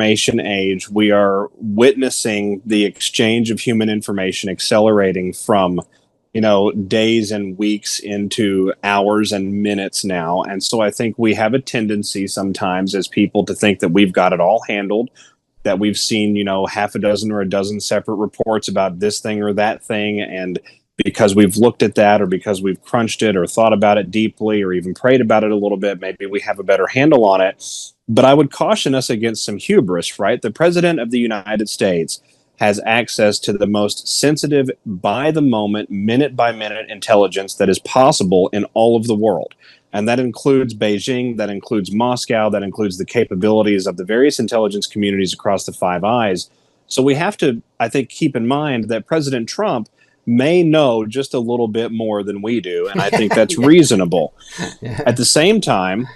information age. We are witnessing the exchange of human information accelerating from, days and weeks into hours and minutes now. And so I think we have a tendency sometimes as people to think that we've got it all handled, that we've seen, half a dozen or a dozen separate reports about this thing or that thing. And because we've looked at that, or because we've crunched it or thought about it deeply or even prayed about it a little bit, maybe we have a better handle on it. But I would caution us against some hubris, right? The president of the United States has access to the most sensitive, by the moment, minute by minute intelligence that is possible in all of the world. And that includes Beijing, that includes Moscow, that includes the capabilities of the various intelligence communities across the Five Eyes. So we have to, I think, keep in mind that President Trump may know just a little bit more than we do. And I think that's reasonable. Yeah. At the same time,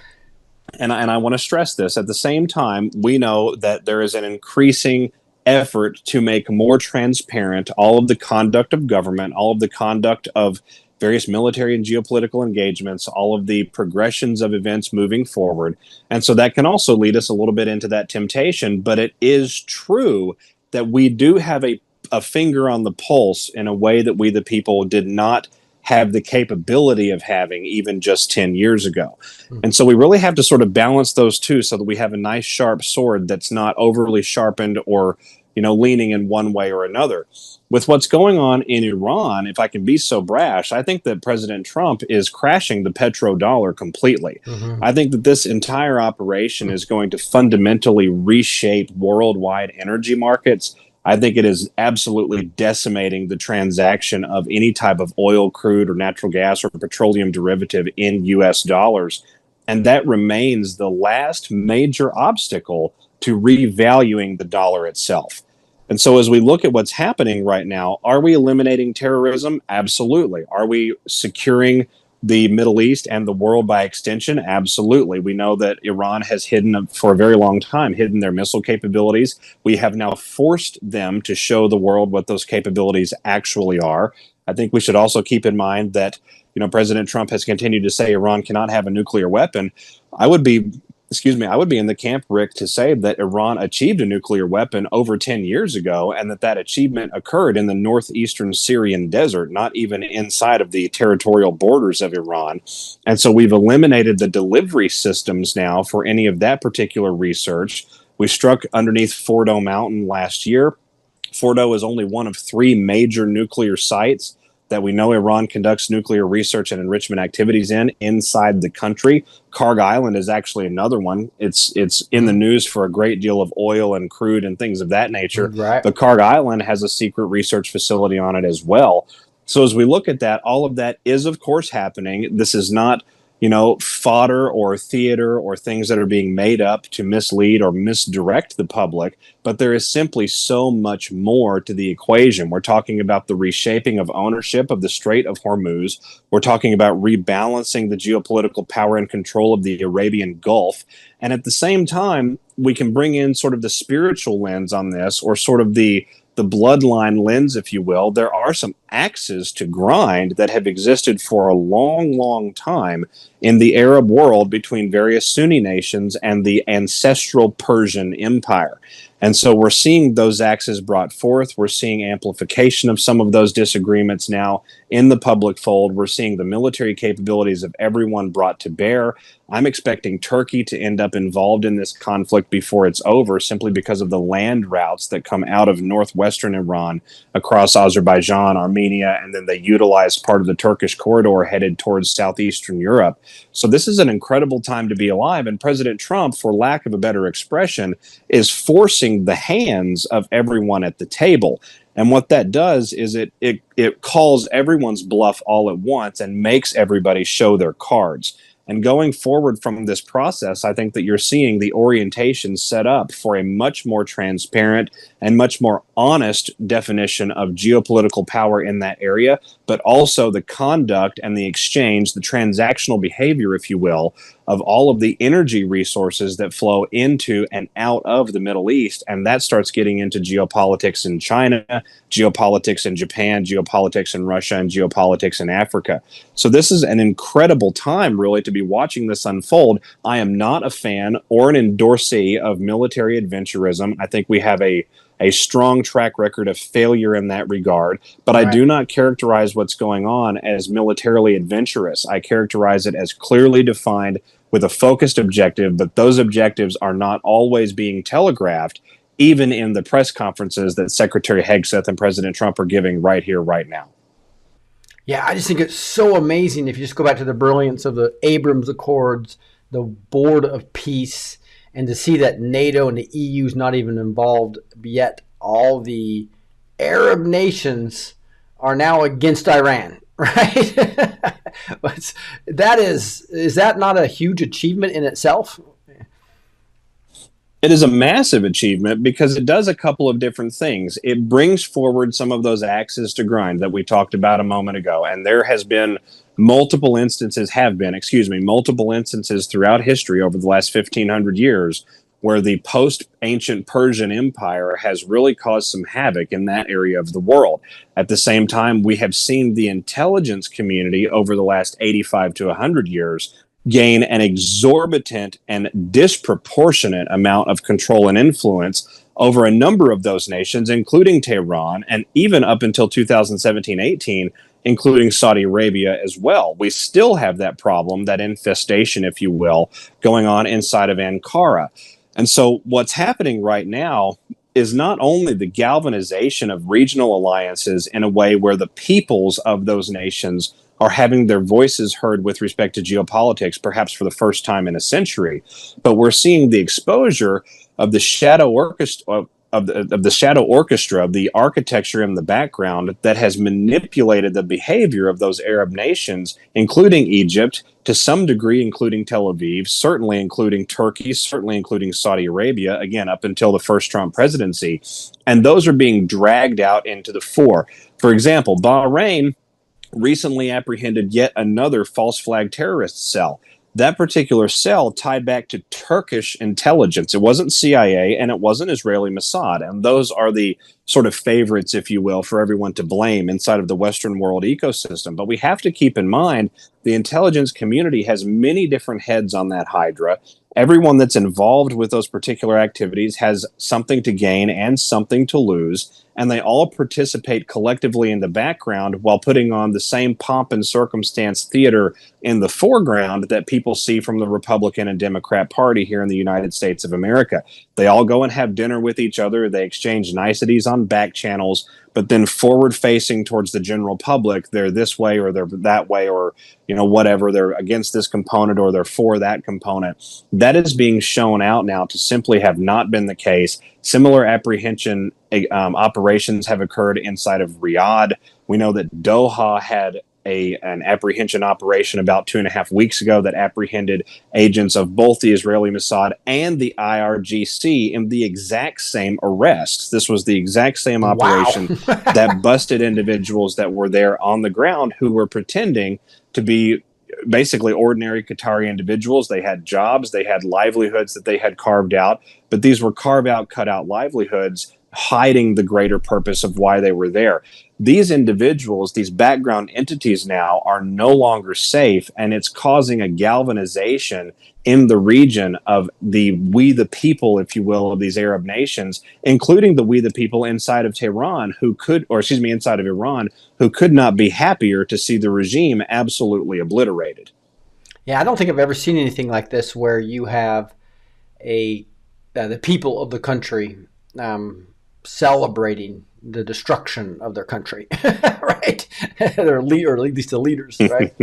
and I want to stress this, at the same time, we know that there is an increasing effort to make more transparent all of the conduct of government, all of the conduct of various military and geopolitical engagements, all of the progressions of events moving forward. And so that can also lead us a little bit into that temptation. But it is true that we do have a finger on the pulse in a way that we, the people, did not have the capability of having even just 10 years ago. And so we really have to sort of balance those two so that we have a nice sharp sword that's not overly sharpened or, leaning in one way or another. With what's going on in Iran, if I can be so brash, I think that President Trump is crashing the petrodollar completely. Mm-hmm. I think that this entire operation is going to fundamentally reshape worldwide energy markets. I think it is absolutely decimating the transaction of any type of oil, crude, or natural gas or petroleum derivative in U.S. dollars. And that remains the last major obstacle to revaluing the dollar itself. And so as we look at what's happening right now, are we eliminating terrorism? Absolutely. Are we securing the Middle East and the world by extension? Absolutely. We know that Iran has hidden, for a very long time, hidden their missile capabilities. We have now forced them to show the world what those capabilities actually are. I think we should also keep in mind that, President Trump has continued to say Iran cannot have a nuclear weapon. I would be in the camp, Rick, to say that Iran achieved a nuclear weapon over 10 years ago, and that achievement occurred in the northeastern Syrian desert, not even inside of the territorial borders of Iran. And so we've eliminated the delivery systems now for any of that particular research. We struck underneath Fordo Mountain last year. Fordo is only one of 3 major nuclear sites that we know Iran conducts nuclear research and enrichment activities inside the country. Karg Island is actually another one. It's in the news for a great deal of oil and crude and things of that nature. Right. But Karg Island has a secret research facility on it as well. So as we look at that, all of that is, of course, happening. This is not, fodder or theater or things that are being made up to mislead or misdirect the public, but there is simply so much more to the equation. We're talking about the reshaping of ownership of the Strait of Hormuz. We're talking about rebalancing the geopolitical power and control of the Arabian Gulf. And at the same time, we can bring in sort of the spiritual lens on this, or sort of the bloodline lens, if you will. There are some axes to grind that have existed for a long, long time in the Arab world between various Sunni nations and the ancestral Persian Empire. And so we're seeing those axes brought forth. We're seeing amplification of some of those disagreements now in the public fold. We're seeing the military capabilities of everyone brought to bear. I'm expecting Turkey to end up involved in this conflict before it's over, simply because of the land routes that come out of northwestern Iran across Azerbaijan, Armenia, and then they utilize part of the Turkish corridor headed towards southeastern Europe. So this is an incredible time to be alive. And President Trump, for lack of a better expression, is forcing the hands of everyone at the table. And what that does is it calls everyone's bluff all at once and makes everybody show their cards. And going forward from this process, I think that you're seeing the orientation set up for a much more transparent and much more honest definition of geopolitical power in that area, but also the conduct and the exchange, the transactional behavior, if you will, of all of the energy resources that flow into and out of the Middle East. And that starts getting into geopolitics in China, geopolitics in Japan, geopolitics in Russia, and geopolitics in Africa. So this is an incredible time, really, to be watching this unfold. I am not a fan or an endorsee of military adventurism. I think we have a strong track record of failure in that regard. But I do not characterize what's going on as militarily adventurous. I characterize it as clearly defined with a focused objective, but those objectives are not always being telegraphed, even in the press conferences that Secretary Hegseth and President Trump are giving right here, right now. Yeah, I just think it's so amazing if you just go back to the brilliance of the Abrams Accords, the Board of Peace, and to see that NATO and the EU is not even involved, yet all the Arab nations are now against Iran, right? Is that not a huge achievement in itself? It is a massive achievement because it does a couple of different things. It brings forward some of those axes to grind that we talked about a moment ago. And there has been multiple instances throughout history over the last 1,500 years where the post-ancient Persian Empire has really caused some havoc in that area of the world. At the same time, we have seen the intelligence community over the last 85 to 100 years gain an exorbitant and disproportionate amount of control and influence over a number of those nations, including Tehran, and even up until 2017-18, including Saudi Arabia as well. We still have that problem, that infestation, if you will, going on inside of Ankara. And so what's happening right now is not only the galvanization of regional alliances in a way where the peoples of those nations are having their voices heard with respect to geopolitics, perhaps for the first time in a century, but we're seeing the exposure of the shadow orchestra, of the shadow orchestra, of the architecture in the background that has manipulated the behavior of those Arab nations, including Egypt, to some degree, including Tel Aviv, certainly including Turkey, certainly including Saudi Arabia, again, up until the first Trump presidency. And those are being dragged out into the fore. For example, Bahrain recently apprehended yet another false flag terrorist cell. That particular cell tied back to Turkish intelligence. It wasn't CIA and it wasn't Israeli Mossad. And those are the sort of favorites, if you will, for everyone to blame inside of the Western world ecosystem. But we have to keep in mind the intelligence community has many different heads on that hydra. Everyone that's involved with those particular activities has something to gain and something to lose. And they all participate collectively in the background while putting on the same pomp and circumstance theater in the foreground that people see from the Republican and Democrat Party here in the United States of America. They all go and have dinner with each other. They exchange niceties on back channels, but then forward facing towards the general public, they're this way or they're that way, or, whatever. They're against this component or they're for that component. That is being shown out now to simply have not been the case. Similar apprehension operations have occurred inside of Riyadh. We know that Doha had an apprehension operation about 2.5 weeks ago that apprehended agents of both the Israeli Mossad and the IRGC in the exact same arrests. This was the exact same operation that busted individuals that were there on the ground who were pretending to be basically ordinary Qatari individuals. They had jobs, they had livelihoods that they had carved out, but these were carve out, cut out livelihoods, hiding the greater purpose of why they were there. These individuals, these background entities now are no longer safe, and it's causing a galvanization in the region of we the people, if you will, of these Arab nations, including the we the people inside of Tehran inside of Iran, who could not be happier to see the regime absolutely obliterated. Yeah, I don't think I've ever seen anything like this where you have the people of the country celebrating the destruction of their country, right? Or at least the leaders, right?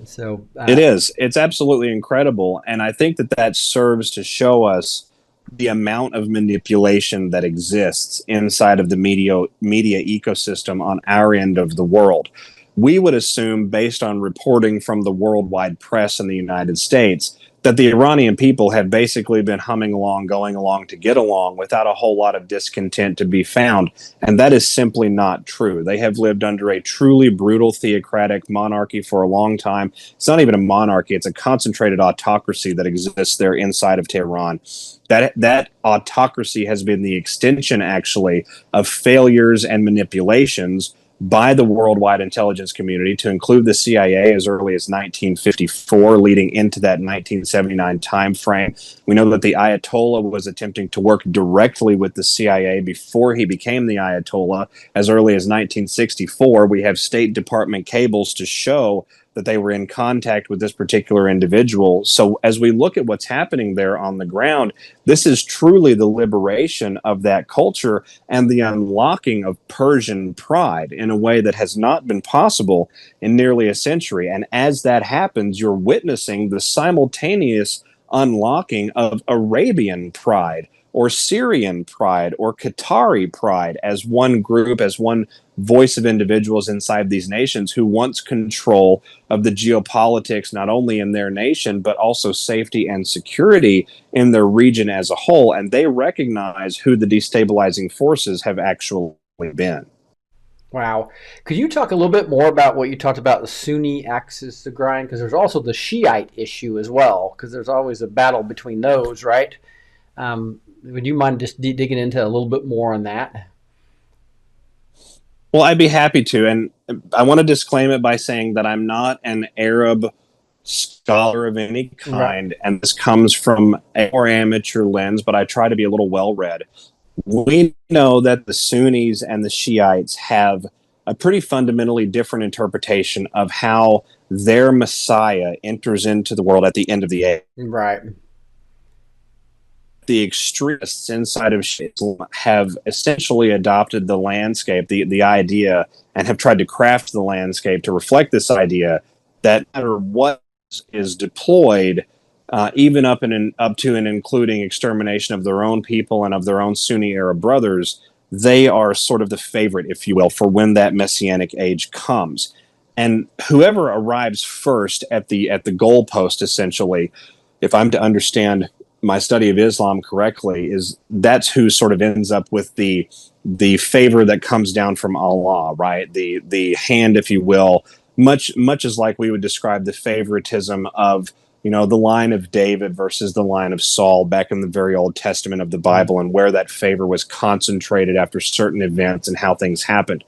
So it is. It's absolutely incredible, and I think that serves to show us the amount of manipulation that exists inside of the media ecosystem on our end of the world. We would assume, based on reporting from the worldwide press in the United States, that the Iranian people have basically been humming along, going along to get along without a whole lot of discontent to be found. And that is simply not true. They have lived under a truly brutal theocratic monarchy for a long time. It's not even a monarchy, it's a concentrated autocracy that exists there inside of Tehran. That autocracy has been the extension, actually, of failures and manipulations by the worldwide intelligence community, to include the CIA as early as 1954, leading into that 1979 timeframe. We know that the Ayatollah was attempting to work directly with the CIA before he became the Ayatollah as early as 1964. We have State Department cables to show that they were in contact with this particular individual. So as we look at what's happening there on the ground, this is truly the liberation of that culture and the unlocking of Persian pride in a way that has not been possible in nearly a century. And as that happens, you're witnessing the simultaneous unlocking of Arabian pride or Syrian pride or Qatari pride as one group, as one voice of individuals inside these nations who wants control of the geopolitics, not only in their nation, but also safety and security in their region as a whole. And they recognize who the destabilizing forces have actually been. Wow. Could you talk a little bit more about what you talked about, the Sunni axis to grind? Because there's also the Shiite issue as well, because there's always a battle between those, right? Would you mind just digging into a little bit more on that? Well, I'd be happy to. And I want to disclaim it by saying that I'm not an Arab scholar of any Right. kind, and this comes from a more amateur lens, but I try to be a little well read. We know that the Sunnis and the Shiites have a pretty fundamentally different interpretation of how their Messiah enters into the world at the end of the age. Right. The extremists inside of Shiism have essentially adopted the landscape, the idea, and have tried to craft the landscape to reflect this idea that no matter what is deployed, even up to and including extermination of their own people and of their own Sunni Arab brothers, they are sort of the favorite, if you will, for when that messianic age comes. And whoever arrives first at the goalpost, essentially, if I'm to understand my study of Islam correctly, is that's who sort of ends up with the favor that comes down from Allah, right? The hand, if you will, much as like we would describe the favoritism of, the line of David versus the line of Saul back in the very Old Testament of the Bible, and where that favor was concentrated after certain events and how things happened.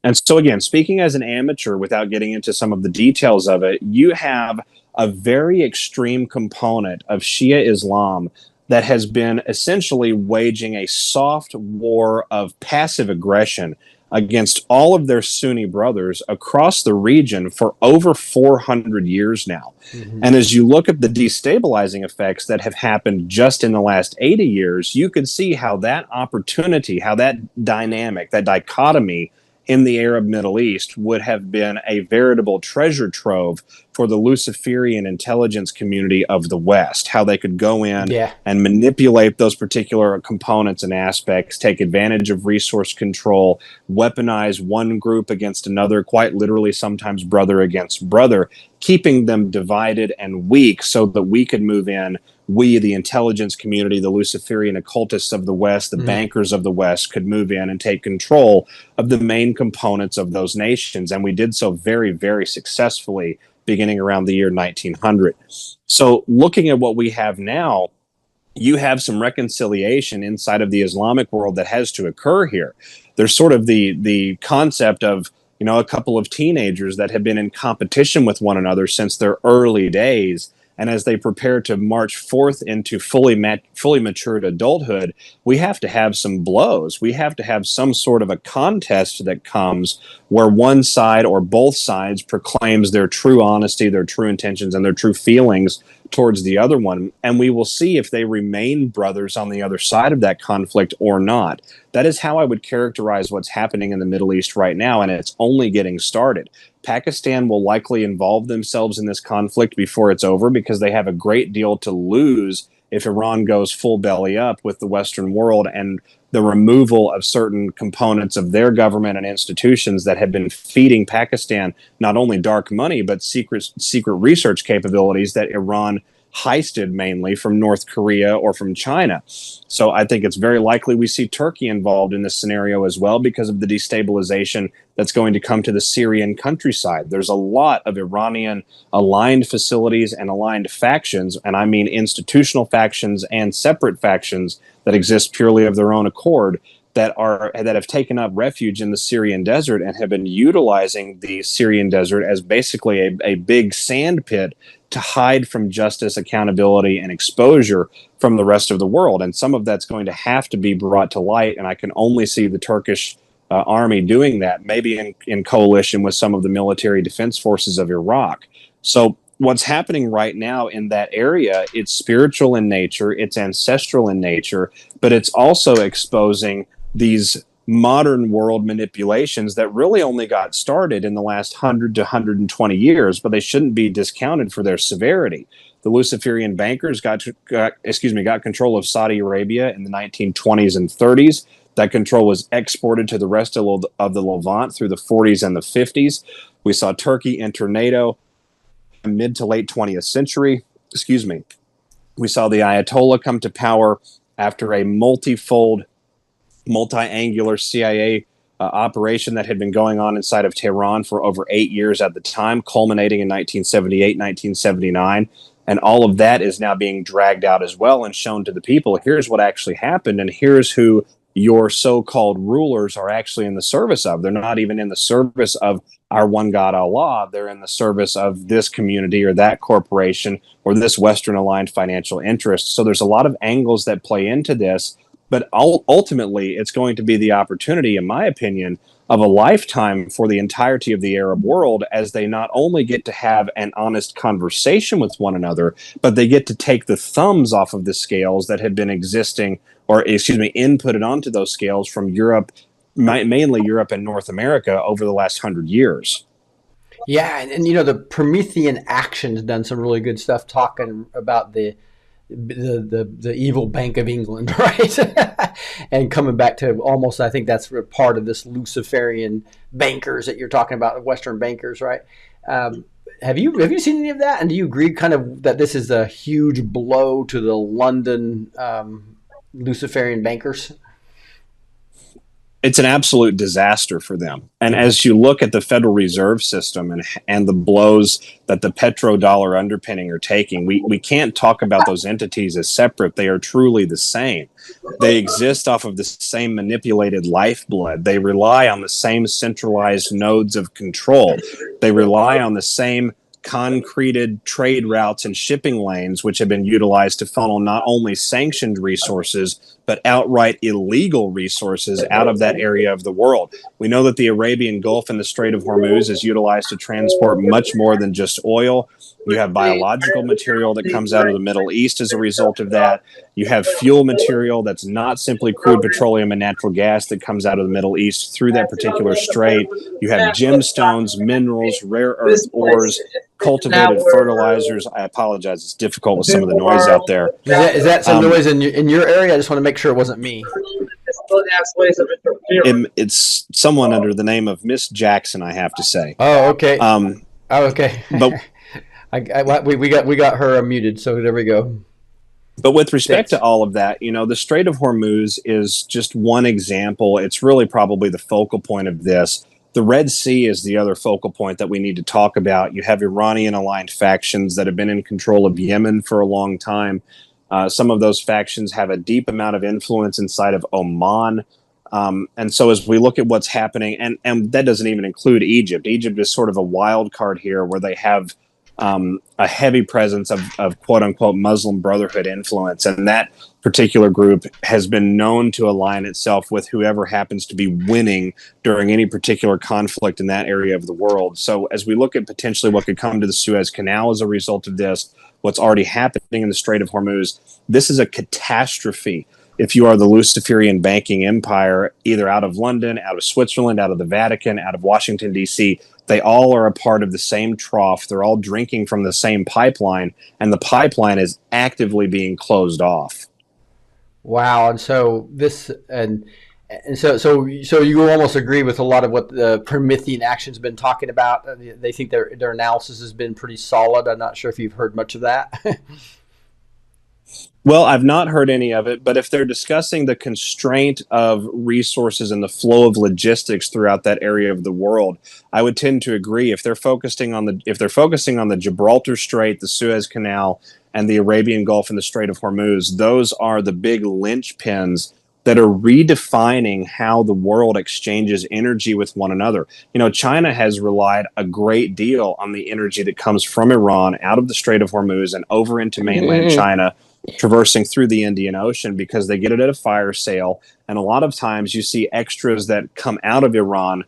And so again, speaking as an amateur without getting into some of the details of it, you have a very extreme component of Shia Islam that has been essentially waging a soft war of passive aggression against all of their Sunni brothers across the region for over 400 years now. Mm-hmm. And as you look at the destabilizing effects that have happened just in the last 80 years, you can see how that opportunity, how that dynamic, that dichotomy in the Arab Middle East would have been a veritable treasure trove for the Luciferian intelligence community of the West, how they could go in and manipulate those particular components and aspects, take advantage of resource control, weaponize one group against another, quite literally sometimes brother against brother, keeping them divided and weak so that we could move in. We, the intelligence community, the Luciferian occultists of the West, the bankers of the West, could move in and take control of the main components of those nations. And we did so very, very successfully beginning around the year 1900. So looking at what we have now, you have some reconciliation inside of the Islamic world that has to occur here. There's sort of the concept of, a couple of teenagers that have been in competition with one another since their early days. And as they prepare to march forth into fully matured adulthood, we have to have some blows. We have to have some sort of a contest that comes where one side or both sides proclaims their true honesty, their true intentions, and their true feelings towards the other one. And we will see if they remain brothers on the other side of that conflict or not. That is how I would characterize what's happening in the Middle East right now, and it's only getting started. Pakistan will likely involve themselves in this conflict before it's over because they have a great deal to lose if Iran goes full belly up with the Western world and the removal of certain components of their government and institutions that have been feeding Pakistan not only dark money, but secret research capabilities that Iran heisted mainly from North Korea or from China. So I think it's very likely we see Turkey involved in this scenario as well because of the destabilization that's going to come to the Syrian countryside. There's a lot of Iranian aligned facilities and aligned factions, and I mean institutional factions and separate factions that exist purely of their own accord, that have taken up refuge in the Syrian desert and have been utilizing the Syrian desert as basically a big sand pit to hide from justice, accountability, and exposure from the rest of the world. And some of that's going to have to be brought to light. And I can only see the Turkish army doing that, maybe in coalition with some of the military defense forces of Iraq. So what's happening right now in that area, it's spiritual in nature, it's ancestral in nature, but it's also exposing these modern world manipulations that really only got started in the last 100 to 120 years, but they shouldn't be discounted for their severity. The Luciferian bankers got control of Saudi Arabia in the 1920s and 30s. That control was exported to the rest of the Levant through the 40s and the 50s. We saw Turkey enter NATO in mid to late 20th century. We saw the Ayatollah come to power after a multi-angular CIA operation that had been going on inside of Tehran for over 8 years at the time, culminating in 1978, 1979. And all of that is now being dragged out as well and shown to the people. Here's what actually happened, and here's who your so-called rulers are actually in the service of. They're not even in the service of our one God, Allah. They're in the service of this community or that corporation or this Western-aligned financial interest. So there's a lot of angles that play into this. But ultimately, it's going to be the opportunity, in my opinion, of a lifetime for the entirety of the Arab world, as they not only get to have an honest conversation with one another, but they get to take the thumbs off of the scales that had been existing, or inputted onto those scales from Europe, mainly Europe and North America, over the last 100 years. Yeah, and the Promethean Action's done some really good stuff talking about the evil Bank of England, right? And coming back to almost, I think that's part of this Luciferian bankers that you're talking about, Western bankers, right? Have you seen any of that? And do you agree kind of that this is a huge blow to the London Luciferian bankers? It's an absolute disaster for them. And as you look at the Federal Reserve System and the blows that the petrodollar underpinning are taking, we can't talk about those entities as separate. They are truly the same. They exist off of the same manipulated lifeblood. They rely on the same centralized nodes of control. They rely on the same concreted trade routes and shipping lanes, which have been utilized to funnel not only sanctioned resources, but outright illegal resources out of that area of the world. We know that the Arabian Gulf and the Strait of Hormuz is utilized to transport much more than just oil. You have biological material that comes out of the Middle East as a result of that. You have fuel material that's not simply crude petroleum and natural gas that comes out of the Middle East through that particular strait. You have gemstones, minerals, rare earth ores, cultivated fertilizers. I apologize. It's difficult with some of the noise out there. Is that some noise in your area? I just want to make sure it wasn't me. It's someone under the name of Miss Jackson, I have to say. Oh, okay. Okay. But we got her muted, so there we go. But with respect to all of that, the Strait of Hormuz is just one example. It's really probably the focal point of this. The Red Sea is the other focal point that we need to talk about. You have Iranian-aligned factions that have been in control of Yemen for a long time. Some of those factions have a deep amount of influence inside of Oman. And so as we look at what's happening, and that doesn't even include Egypt. Egypt is sort of a wild card here where they have a heavy presence of quote-unquote Muslim Brotherhood influence. And that particular group has been known to align itself with whoever happens to be winning during any particular conflict in that area of the world. So as we look at potentially what could come to the Suez Canal as a result of this, what's already happening in the Strait of Hormuz, this is a catastrophe. If you are the Luciferian banking empire, either out of London, out of Switzerland, out of the Vatican, out of Washington, D.C., they all are a part of the same trough. They're all drinking from the same pipeline, and the pipeline is actively being closed off. Wow. And so so you almost agree with a lot of what the Promethean Action's been talking about. They think their analysis has been pretty solid. I'm not sure if you've heard much of that. Well, I've not heard any of it, but if they're discussing the constraint of resources and the flow of logistics throughout that area of the world, I would tend to agree. If they're focusing on the Gibraltar Strait, the Suez Canal, and the Arabian Gulf and the Strait of Hormuz, those are the big linchpins that are redefining how the world exchanges energy with one another. China has relied a great deal on the energy that comes from Iran out of the Strait of Hormuz and over into mainland China, traversing through the Indian Ocean, because they get it at a fire sale. And a lot of times you see extras that come out of Iran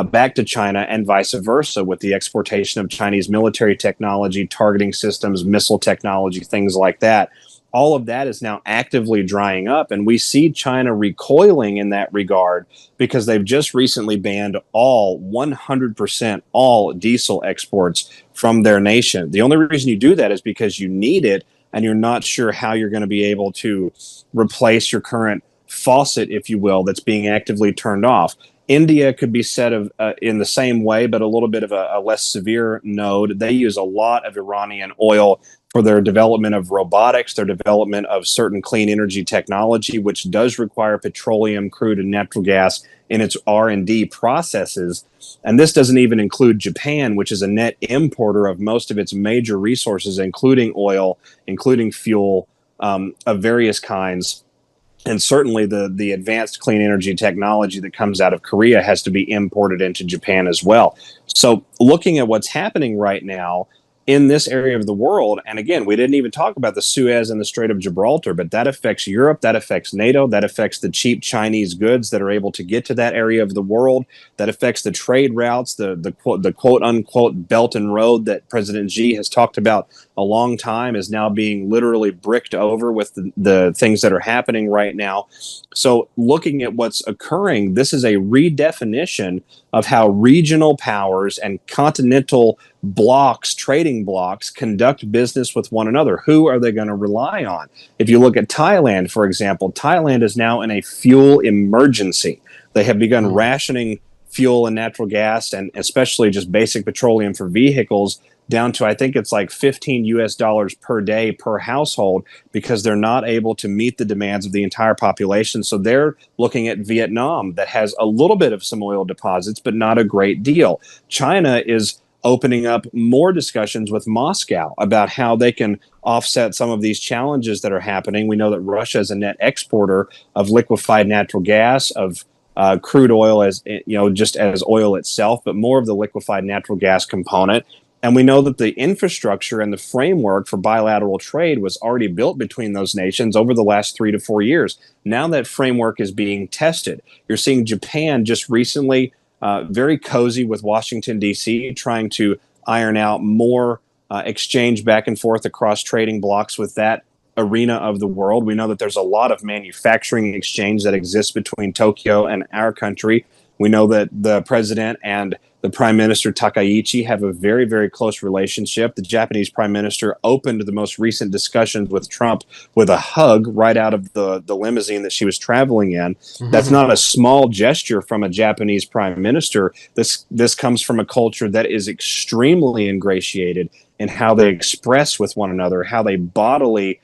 back to China and vice versa, with the exportation of Chinese military technology, targeting systems, missile technology, things like that. All of that is now actively drying up. And we see China recoiling in that regard because they've just recently banned all 100% all diesel exports from their nation. The only reason you do that is because you need it and you're not sure how you're going to be able to replace your current faucet, if you will, that's being actively turned off. India could be said of in the same way, but a little bit of a less severe node. They use a lot of Iranian oil for their development of robotics, their development of certain clean energy technology, which does require petroleum, crude, and natural gas in its R&D processes. And this doesn't even include Japan, which is a net importer of most of its major resources, including oil, including fuel of various kinds. And certainly the advanced clean energy technology that comes out of Korea has to be imported into Japan as well. So looking at what's happening right now in this area of the world, and again, we didn't even talk about the Suez and the Strait of Gibraltar, but that affects Europe, that affects NATO, that affects the cheap Chinese goods that are able to get to that area of the world, that affects the trade routes, the quote unquote Belt and Road that President Xi has talked about a long time is now being literally bricked over with the things that are happening right now. So looking at what's occurring, this is a redefinition of how regional powers and continental blocks, trading blocks, conduct business with one another. Who are they going to rely on? If you look at Thailand, for example, Thailand is now in a fuel emergency. They have begun rationing fuel and natural gas, and especially just basic petroleum for vehicles, down to, I think it's like 15 US dollars per day per household, because they're not able to meet the demands of the entire population. So they're looking at Vietnam, that has a little bit of some oil deposits, but not a great deal. China is opening up more discussions with Moscow about how they can offset some of these challenges that are happening. We know that Russia is a net exporter of liquefied natural gas, of crude oil, as just as oil itself, but more of the liquefied natural gas component. And we know that the infrastructure and the framework for bilateral trade was already built between those nations over the last 3 to 4 years. Now that framework is being tested. You're seeing Japan just recently very cozy with Washington, D.C., trying to iron out more exchange back and forth across trading blocks with that arena of the world. We know that there's a lot of manufacturing exchange that exists between Tokyo and our country. We know that the president and the Prime Minister Takaichi have a very, very close relationship. The Japanese Prime Minister opened the most recent discussions with Trump with a hug right out of the limousine that she was traveling in. That's not a small gesture from a Japanese Prime Minister. This comes from a culture that is extremely ingratiated in how they express with one another, how they bodily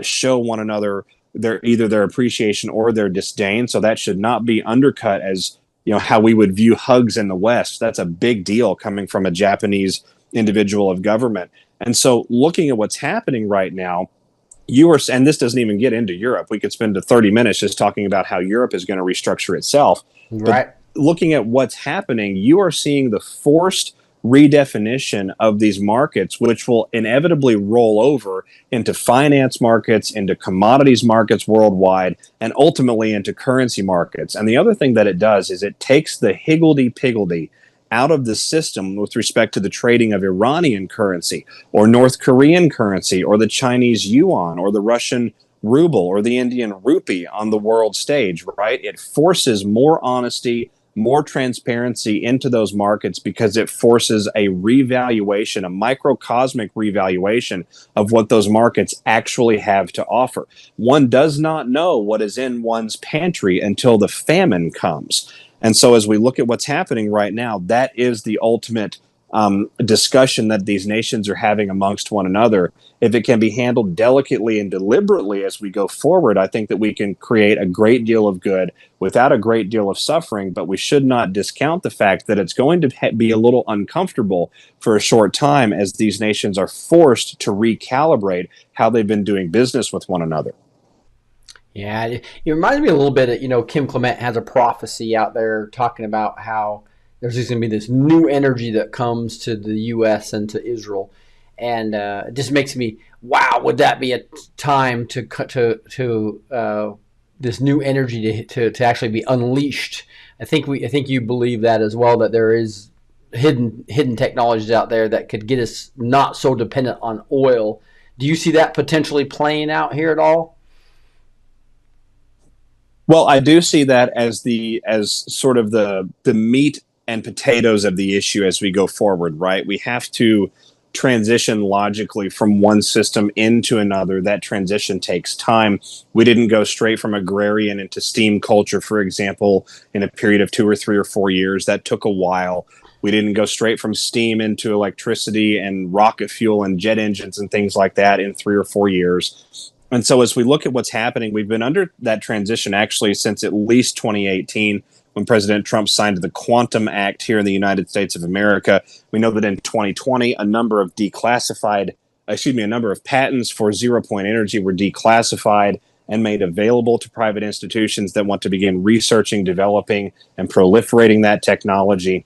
show one another either their appreciation or their disdain. So that should not be undercut as how we would view hugs in the West. That's a big deal coming from a Japanese individual of government. And so looking at what's happening right now, and this doesn't even get into Europe. We could spend 30 minutes just talking about how Europe is going to restructure itself. Right. But looking at what's happening, you are seeing the forced redefinition of these markets, which will inevitably roll over into finance markets, into commodities markets worldwide, and ultimately into currency markets. And the other thing that it does is it takes the higgledy-piggledy out of the system with respect to the trading of Iranian currency or North Korean currency or the Chinese yuan or the Russian ruble or the Indian rupee on the world stage, right? It forces more honesty, more transparency into those markets, because it forces a revaluation, a microcosmic revaluation of what those markets actually have to offer. One does not know what is in one's pantry until the famine comes. And so as we look at what's happening right now, that is the ultimate discussion that these nations are having amongst one another, if it can be handled delicately and deliberately as we go forward, I think that we can create a great deal of good without a great deal of suffering. But we should not discount the fact that it's going to be a little uncomfortable for a short time as these nations are forced to recalibrate how they've been doing business with one another. Yeah, it reminds me a little bit of, Kim Clement has a prophecy out there talking about how there's just going to be this new energy that comes to the U.S. and to Israel. And it just makes me, wow, would that be a time to this new energy to actually be unleashed? I think you believe that as well, that there is hidden technologies out there that could get us not so dependent on oil. Do you see that potentially playing out here at all? Well, I do see that as sort of the meat and potatoes of the issue as we go forward, right? We have to transition logically from one system into another. That transition takes time. We didn't go straight from agrarian into steam culture, for example, in a period of 2 or 3 or 4 years. That took a while. We didn't go straight from steam into electricity and rocket fuel and jet engines and things like that in 3 or 4 years. And so as we look at what's happening, we've been under that transition actually since at least 2018, when President Trump signed the Quantum Act here in the United States of America. We know that in 2020, a number of patents for zero-point energy were declassified and made available to private institutions that want to begin researching, developing, and proliferating that technology.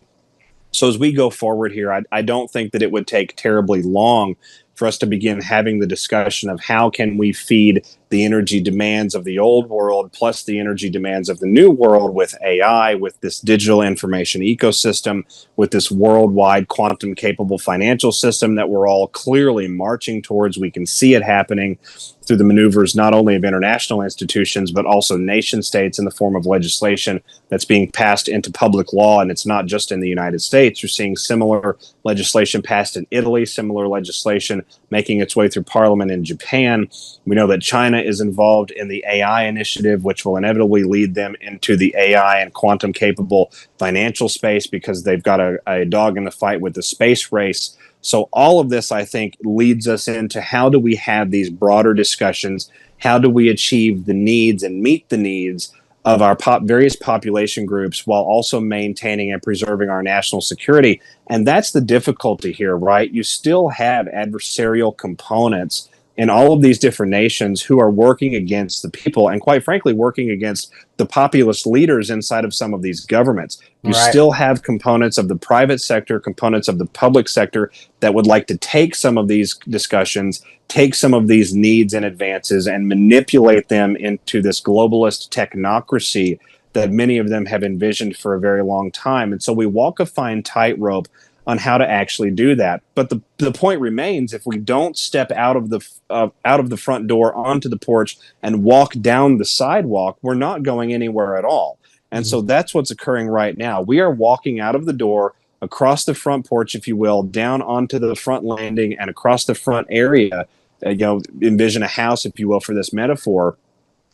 So as we go forward here, I don't think that it would take terribly long for us to begin having the discussion of how can we feed the energy demands of the old world plus the energy demands of the new world with AI, with this digital information ecosystem, with this worldwide quantum capable financial system that we're all clearly marching towards. We can see it happening through the maneuvers not only of international institutions, but also nation states in the form of legislation that's being passed into public law. And it's not just in the United States. You're seeing similar legislation passed in Italy, similar legislation making its way through parliament in Japan. We know that China is involved in the AI initiative, which will inevitably lead them into the AI and quantum capable financial space because they've got a dog in the fight with the space race. So all of this, I think, leads us into how do we have these broader discussions? How do we achieve the needs and meet the needs of our various population groups while also maintaining and preserving our national security? And that's the difficulty here, right? You still have adversarial components in all of these different nations who are working against the people and, quite frankly, working against the populist leaders inside of some of these governments. You Right. still have components of the private sector, components of the public sector that would like to take some of these discussions, take some of these needs and advances and manipulate them into this globalist technocracy that many of them have envisioned for a very long time. And so we walk a fine tightrope on how to actually do that. But the point remains, if we don't step out of the front door onto the porch and walk down the sidewalk, we're not going anywhere at all. And so that's what's occurring right now. We are walking out of the door, across the front porch, if you will, down onto the front landing and across the front area. Envision a house, if you will, for this metaphor.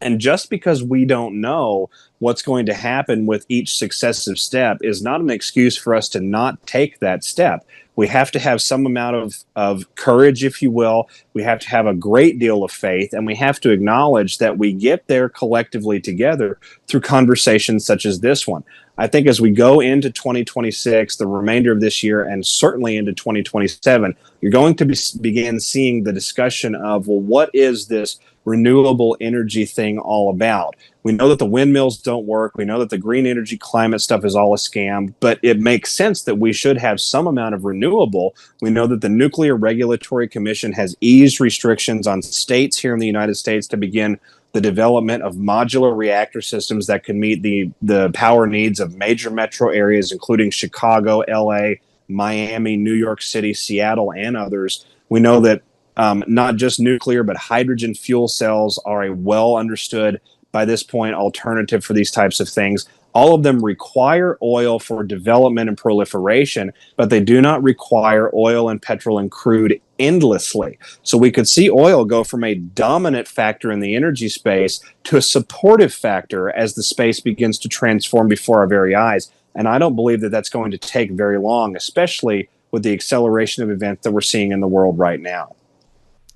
And just because we don't know what's going to happen with each successive step is not an excuse for us to not take that step. We have to have some amount of courage, if you will. We have to have a great deal of faith, and we have to acknowledge that we get there collectively together through conversations such as this one. I think as we go into 2026, the remainder of this year, and certainly into 2027, you're going to begin seeing the discussion of, well, what is this renewable energy thing all about? We know that the windmills don't work. We know that the green energy climate stuff is all a scam, but it makes sense that we should have some amount of renewable. We know that the Nuclear Regulatory Commission has eased restrictions on states here in the United States to begin the development of modular reactor systems that can meet the power needs of major metro areas, including Chicago, LA, Miami, New York City, Seattle, and others. We know that not just nuclear, but hydrogen fuel cells are a well understood, by this point, alternative for these types of things. All of them require oil for development and proliferation, but they do not require oil and petrol and crude endlessly. So we could see oil go from a dominant factor in the energy space to a supportive factor as the space begins to transform before our very eyes. And I don't believe that that's going to take very long, especially with the acceleration of events that we're seeing in the world right now.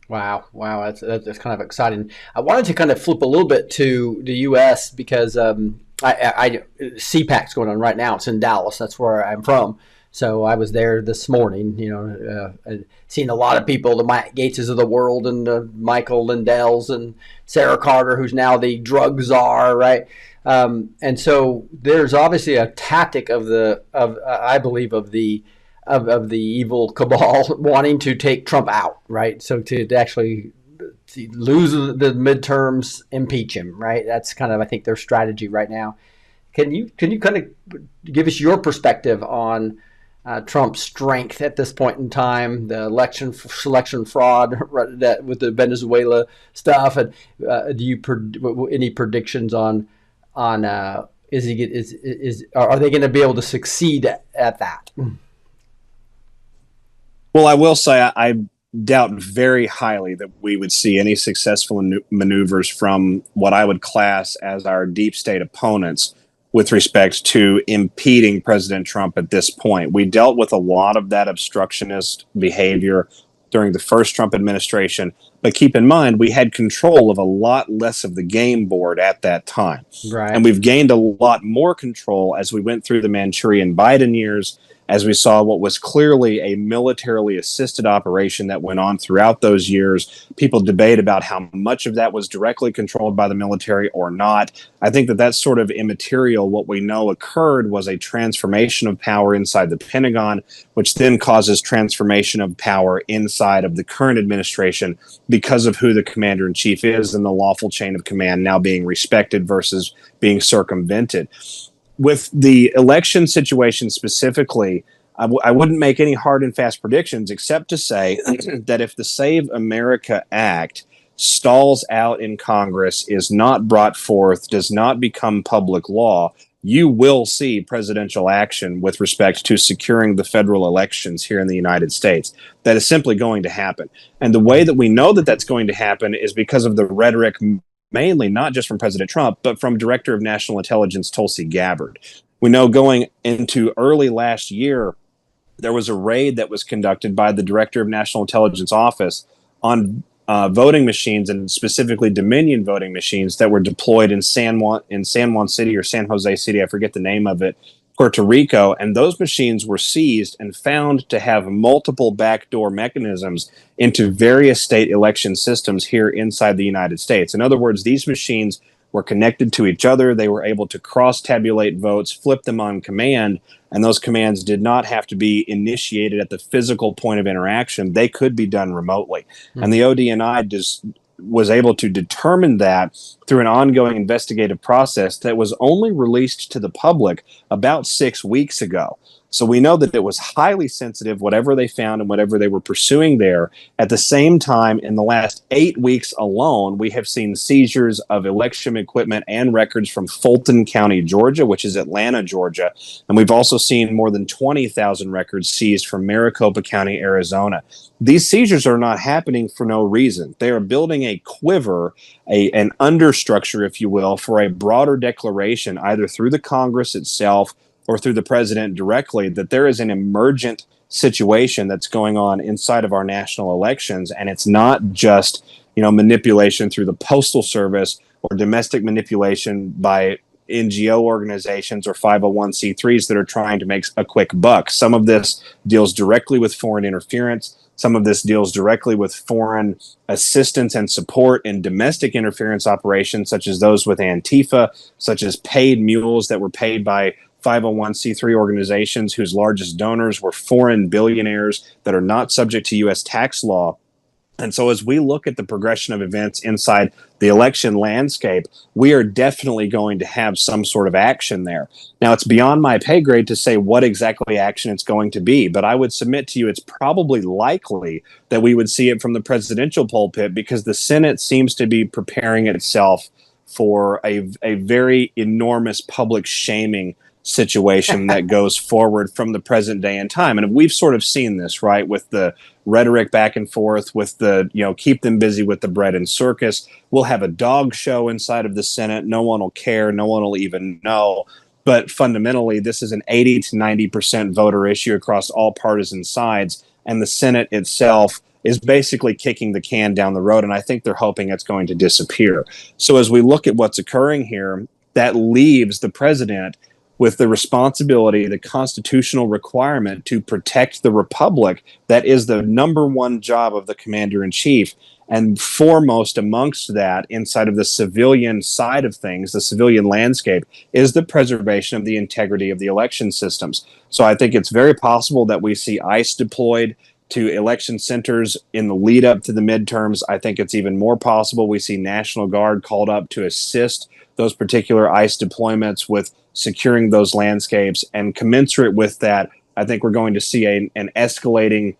Wow, that's kind of exciting. I wanted to kind of flip a little bit to the U.S. because CPAC's going on right now. It's in Dallas. That's where I'm from. So I was there this morning. Seen a lot of people, the Mike Gateses of the world, and Michael Lindell's, and Sarah Carter, who's now the drug czar, right? And so there's obviously a tactic I believe of the evil cabal wanting to take Trump out, right? So to actually lose the midterms, impeach him, right? That's kind of, I think, their strategy right now. Can you kind of give us your perspective on Trump's strength at this point in time, the selection fraud that with the Venezuela stuff, and do you any predictions on are they going to be able to succeed at that? Well, I will say I doubt very highly that we would see any successful maneuvers from what I would class as our deep state opponents with respect to impeding President Trump at this point. We dealt with a lot of that obstructionist behavior during the first Trump administration, but keep in mind, we had control of a lot less of the game board at that time. Right. And we've gained a lot more control as we went through the Manchurian Biden years, as we saw what was clearly a militarily assisted operation that went on throughout those years. People debate about how much of that was directly controlled by the military or not. I think that that's sort of immaterial. What we know occurred was a transformation of power inside the Pentagon, which then causes transformation of power inside of the current administration because of who the commander-in-chief is and the lawful chain of command now being respected versus being circumvented. With the election situation specifically, I wouldn't make any hard and fast predictions except to say that if the Save America Act stalls out in Congress, is not brought forth, does not become public law, you will see presidential action with respect to securing the federal elections here in the United States. That is simply going to happen. And the way that we know that that's going to happen is because of the rhetoric, mainly not just from President Trump, but from Director of National Intelligence Tulsi Gabbard. We know going into early last year, there was a raid that was conducted by the Director of National Intelligence Office on voting machines, and specifically Dominion voting machines that were deployed in San Juan City or San Jose City, I forget the name of it, Puerto Rico, and those machines were seized and found to have multiple backdoor mechanisms into various state election systems here inside the United States. In other words, these machines were connected to each other. They were able to cross-tabulate votes, flip them on command, and those commands did not have to be initiated at the physical point of interaction. They could be done remotely. Mm-hmm. And the ODNI was able to determine that through an ongoing investigative process that was only released to the public about 6 weeks ago. So we know that it was highly sensitive, whatever they found and whatever they were pursuing there. At the same time, in the last 8 weeks alone, we have seen seizures of election equipment and records from Fulton County, Georgia, which is Atlanta, Georgia. And we've also seen more than 20,000 records seized from Maricopa County, Arizona. These seizures are not happening for no reason. They are building a quiver, an understructure, if you will, for a broader declaration, either through the Congress itself or through the president directly, that there is an emergent situation that's going on inside of our national elections. And it's not just, manipulation through the Postal Service or domestic manipulation by NGO organizations or 501c3s that are trying to make a quick buck. Some of this deals directly with foreign interference. Some of this deals directly with foreign assistance and support in domestic interference operations, such as those with Antifa, such as paid mules that were paid by 501c3 organizations whose largest donors were foreign billionaires that are not subject to U.S. tax law. And so as we look at the progression of events inside the election landscape, we are definitely going to have some sort of action there. Now, it's beyond my pay grade to say what exactly action it's going to be, but I would submit to you it's probably likely that we would see it from the presidential pulpit, because the Senate seems to be preparing itself for a very enormous public shaming situation that goes forward from the present day and time. And we've sort of seen this, right, with the rhetoric back and forth, with the, keep them busy with the bread and circus. We'll have a dog show inside of the Senate. No one will care. No one will even know. But fundamentally, this is an 80 to 90% voter issue across all partisan sides. And the Senate itself is basically kicking the can down the road. And I think they're hoping it's going to disappear. So as we look at what's occurring here, that leaves the president with the responsibility, the constitutional requirement to protect the republic. That is the number one job of the commander in chief. And foremost amongst that, inside of the civilian side of things, the civilian landscape, is the preservation of the integrity of the election systems. So I think it's very possible that we see ICE deployed to election centers in the lead up to the midterms. I think it's even more possible we see National Guard called up to assist those particular ICE deployments with securing those landscapes. And commensurate with that, I think we're going to see an escalating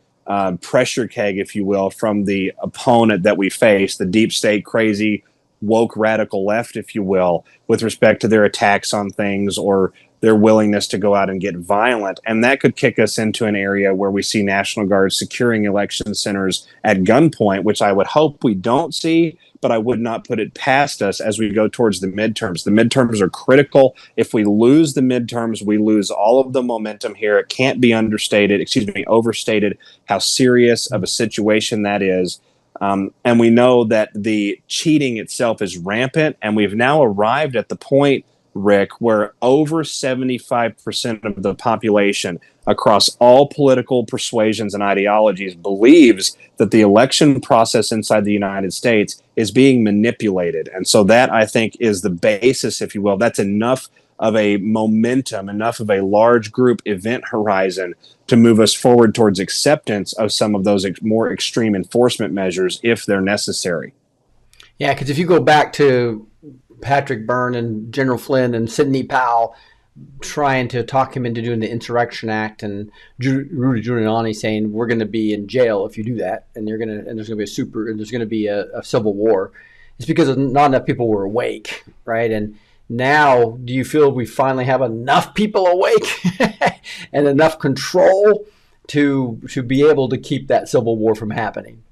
pressure keg, if you will, from the opponent that we face, the deep state crazy woke radical left, if you will, with respect to their attacks on things or their willingness to go out and get violent. And that could kick us into an area where we see National Guard securing election centers at gunpoint, which I would hope we don't see, but I would not put it past us as we go towards the midterms. The midterms are critical. If we lose the midterms, we lose all of the momentum here. It can't be overstated how serious of a situation that is. And we know that the cheating itself is rampant, and we've now arrived at the point, Rick, where over 75% of the population across all political persuasions and ideologies believes that the election process inside the United States is being manipulated. And so that, I think, is the basis, if you will. That's enough of a momentum, enough of a large group event horizon to move us forward towards acceptance of some of those more extreme enforcement measures if they're necessary. Yeah, because if you go back to Patrick Byrne and General Flynn and Sidney Powell trying to talk him into doing the Insurrection Act, and Rudy Giuliani saying we're going to be in jail if you do that, and there's going to be a civil war. It's because not enough people were awake, right? And now, do you feel we finally have enough people awake and enough control to be able to keep that civil war from happening?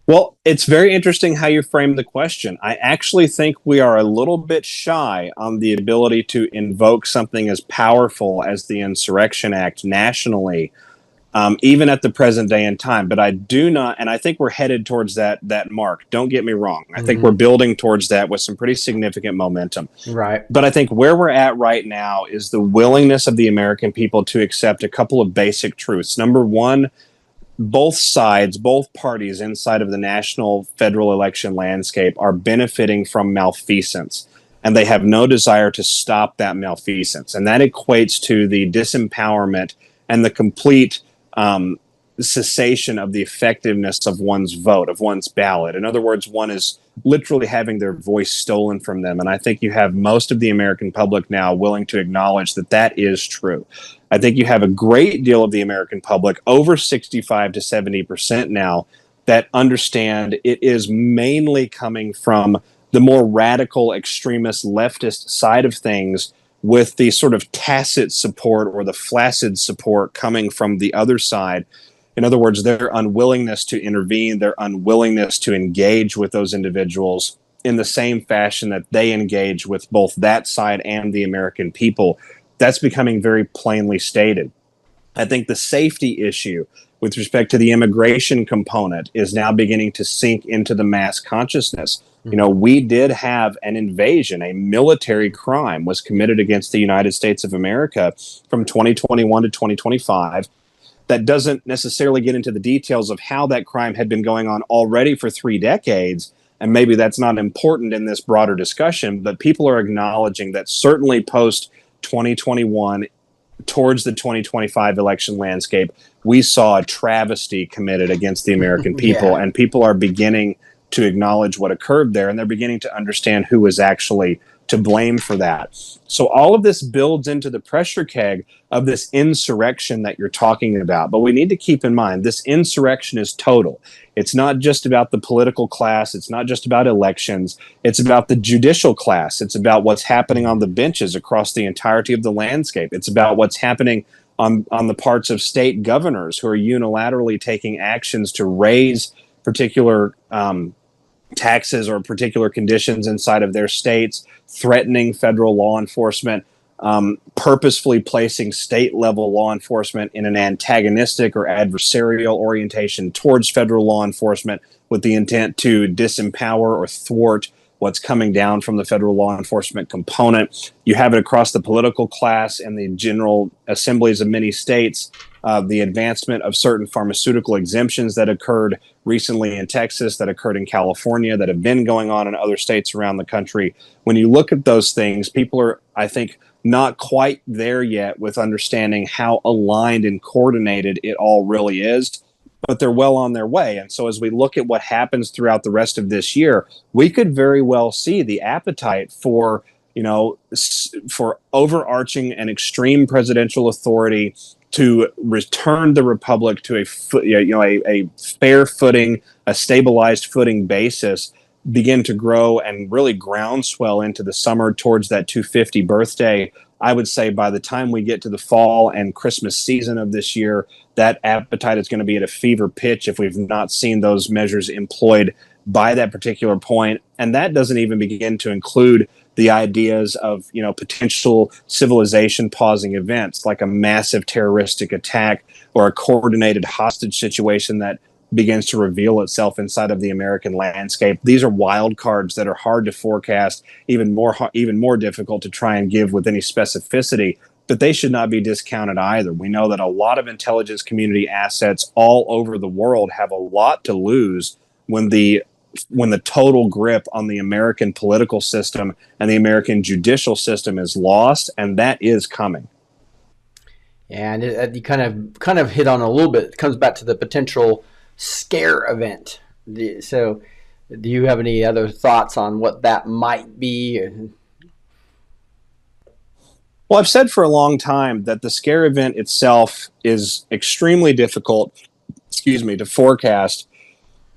Well, it's very interesting how you frame the question. I actually think we are a little bit shy on the ability to invoke something as powerful as the Insurrection Act nationally, even at the present day and time. But I do not, and I think we're headed towards that mark. Don't get me wrong. I think we're building towards that with some pretty significant momentum. Right. But I think where we're at right now is the willingness of the American people to accept a couple of basic truths. Number one, both sides, both parties inside of the national federal election landscape are benefiting from malfeasance, and they have no desire to stop that malfeasance. And that equates to the disempowerment and the complete cessation of the effectiveness of one's vote, of one's ballot. In other words, one is literally having their voice stolen from them. And I think you have most of the American public now willing to acknowledge that that is true. I think you have a great deal of the American public, over 65 to 70% now, that understand it is mainly coming from the more radical, extremist, leftist side of things, with the sort of tacit support or the flaccid support coming from the other side. In other words, their unwillingness to intervene, their unwillingness to engage with those individuals in the same fashion that they engage with both that side and the American people. That's becoming very plainly stated. I think the safety issue with respect to the immigration component is now beginning to sink into the mass consciousness. You know, we did have an invasion, a military crime was committed against the United States of America from 2021 to 2025. That doesn't necessarily get into the details of how that crime had been going on already for 3 decades. And maybe that's not important in this broader discussion, but people are acknowledging that certainly post 2021 towards the 2025 election landscape, we saw a travesty committed against the American people, and people are beginning to acknowledge what occurred there, and they're beginning to understand who is actually to blame for that. So all of this builds into the pressure keg of this insurrection that you're talking about. But we need to keep in mind this insurrection is total. It's not just about the political class. It's not just about elections. It's about the judicial class. It's about what's happening on the benches across the entirety of the landscape. It's about what's happening on the parts of state governors who are unilaterally taking actions to raise particular taxes or particular conditions inside of their states, threatening federal law enforcement, purposefully placing state level law enforcement in an antagonistic or adversarial orientation towards federal law enforcement with the intent to disempower or thwart what's coming down from the federal law enforcement component. You have it across the political class and the general assemblies of many states. The advancement of certain pharmaceutical exemptions that occurred recently in Texas, that occurred in California, that have been going on in other states around the country. When you look at those things, people are, I think, not quite there yet with understanding how aligned and coordinated it all really is, but they're well on their way. And so as we look at what happens throughout the rest of this year, we could very well see the appetite for, for overarching and extreme presidential authority to return the republic to a fair footing, a stabilized footing basis, begin to grow and really groundswell into the summer towards that 250 birthday. I would say by the time we get to the fall and Christmas season of this year, that appetite is going to be at a fever pitch if we've not seen those measures employed by that particular point. And that doesn't even begin to include the ideas of, potential civilization pausing events like a massive terroristic attack or a coordinated hostage situation that begins to reveal itself inside of the American landscape. These are wild cards that are hard to forecast, even more difficult to try and give with any specificity, but they should not be discounted either. We know that a lot of intelligence community assets all over the world have a lot to lose when the total grip on the American political system and the American judicial system is lost, and that is coming. And you kind of hit on a little bit. It comes back to the potential scare event. So, do you have any other thoughts on what that might be? Well, I've said for a long time that the scare event itself is extremely difficult, to forecast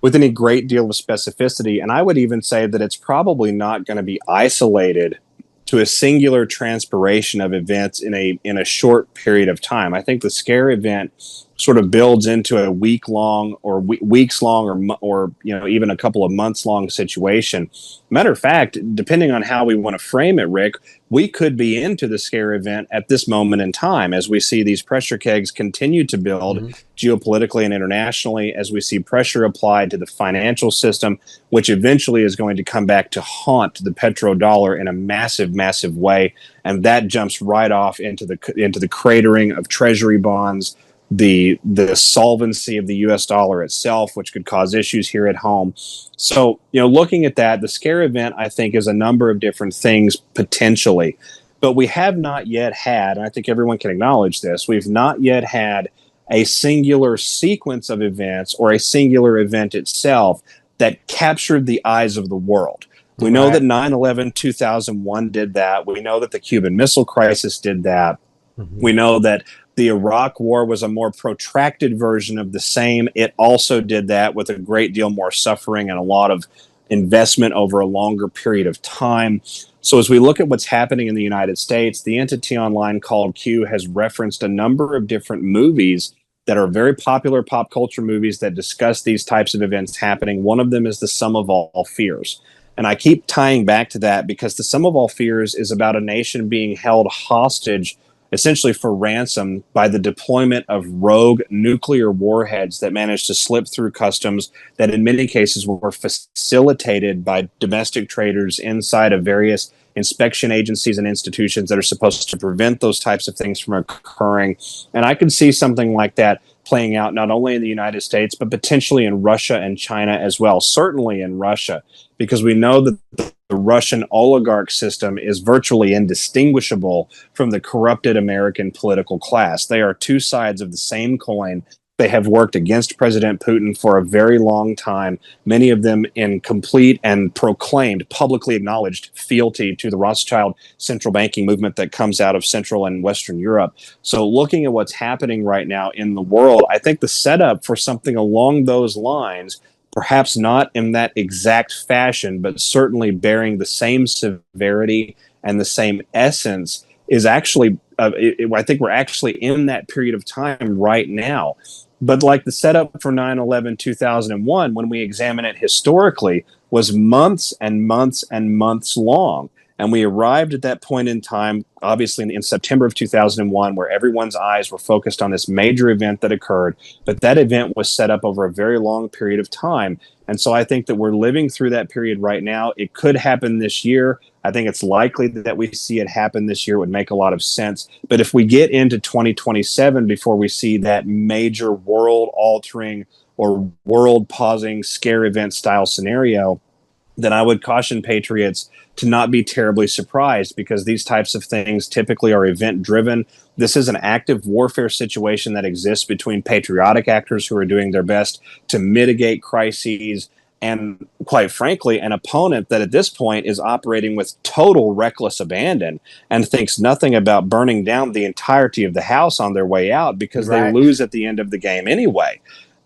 with any great deal of specificity. And I would even say that it's probably not going to be isolated to a singular transpiration of events in a short period of time. I think the scare event sort of builds into a week long or weeks long or even a couple of months long situation. Matter of fact, depending on how we want to frame it, Rick, we could be into the scare event at this moment in time as we see these pressure kegs continue to build geopolitically and internationally, as we see pressure applied to the financial system, which eventually is going to come back to haunt the petrodollar in a massive, massive way. And that jumps right off into the cratering of treasury bonds, the solvency of the U.S. dollar itself, which could cause issues here at home. So, looking at that, the scare event, I think, is a number of different things potentially. But we have not yet had, and I think everyone can acknowledge this, we've not yet had a singular sequence of events or a singular event itself that captured the eyes of the world. We know that 9/11/2001 did that. We know that the Cuban Missile Crisis did that. We know that the Iraq War was a more protracted version of the same. It also did that with a great deal more suffering and a lot of investment over a longer period of time. So as we look at what's happening in the United States, the entity online called Q has referenced a number of different movies that are very popular pop culture movies that discuss these types of events happening. One of them is The Sum of All Fears. And I keep tying back to that because The Sum of All Fears is about a nation being held hostage essentially for ransom by the deployment of rogue nuclear warheads that managed to slip through customs that in many cases were facilitated by domestic traders inside of various inspection agencies and institutions that are supposed to prevent those types of things from occurring. And I could see something like that playing out not only in the United States, but potentially in Russia and China as well, certainly in Russia, because we know that the Russian oligarch system is virtually indistinguishable from the corrupted American political class. They are two sides of the same coin. They have worked against President Putin for a very long time, many of them in complete and proclaimed, publicly acknowledged fealty to the Rothschild central banking movement that comes out of Central and Western Europe. So looking at what's happening right now in the world, I think the setup for something along those lines, perhaps not in that exact fashion, but certainly bearing the same severity and the same essence, is actually, I think we're actually in that period of time right now. But like the setup for 9/11 2001, when we examine it historically, was months and months and months long. And we arrived at that point in time, obviously in September of 2001, where everyone's eyes were focused on this major event that occurred. But that event was set up over a very long period of time. And so I think that we're living through that period right now. It could happen this year. I think it's likely that we see it happen this year. It would make a lot of sense. But if we get into 2027 before we see that major world altering or world pausing scare event style scenario, then I would caution patriots to not be terribly surprised, because these types of things typically are event driven. This is an active warfare situation that exists between patriotic actors who are doing their best to mitigate crises, and quite frankly, an opponent that at this point is operating with total reckless abandon and thinks nothing about burning down the entirety of the house on their way out, because they Right. lose at the end of the game anyway.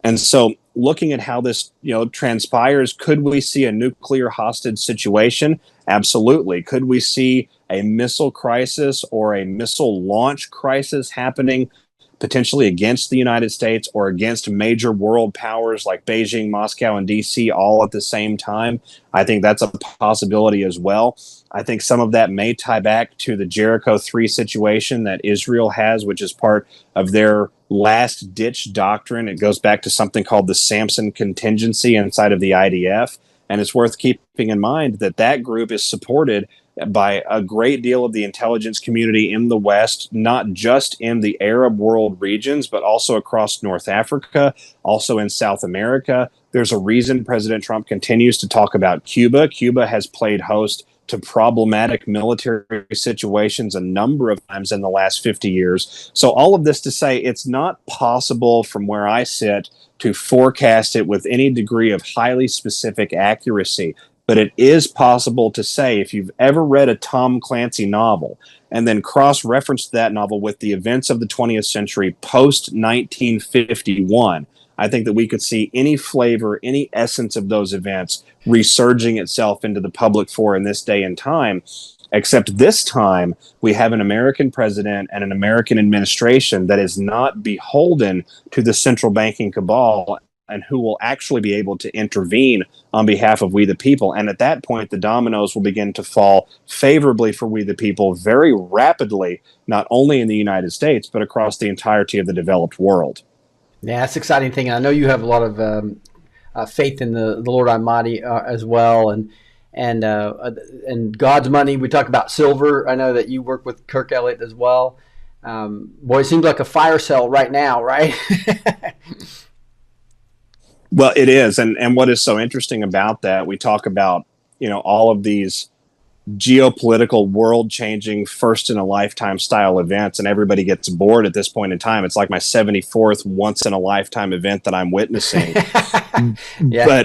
And so looking at how this, transpires, could we see a nuclear hostage situation? Absolutely. Could we see a missile crisis or a missile launch crisis happening potentially against the United States or against major world powers like Beijing, Moscow, and DC all at the same time? I think that's a possibility as well. I think some of that may tie back to the Jericho 3 situation that Israel has, which is part of their last ditch doctrine. It goes back to something called the Samson contingency inside of the IDF. And it's worth keeping in mind that that group is supported by a great deal of the intelligence community in the West, not just in the Arab world regions, but also across North Africa, also in South America. There's a reason President Trump continues to talk about Cuba. Cuba has played host to problematic military situations a number of times in the last 50 years. So, all of this to say, it's not possible from where I sit to forecast it with any degree of highly specific accuracy. But it is possible to say, if you've ever read a Tom Clancy novel and then cross reference that novel with the events of the 20th century post 1951, I think that we could see any flavor, any essence of those events resurging itself into the public fore in this day and time. Except this time, we have an American president and an American administration that is not beholden to the central banking cabal, and who will actually be able to intervene on behalf of we the people. And at that point, the dominoes will begin to fall favorably for we the people very rapidly, not only in the United States, but across the entirety of the developed world. Yeah, that's an exciting thing. And I know you have a lot of faith in the Lord Almighty as well, and God's money. We talk about silver. I know that you work with Kirk Elliott as well. Boy, it seems like a fire sale right now, right? Well, it is. And what is so interesting about that, we talk about, all of these geopolitical, world changing, first in a lifetime style events, and everybody gets bored at this point in time. It's like my 74th once in a lifetime event that I'm witnessing. Yeah.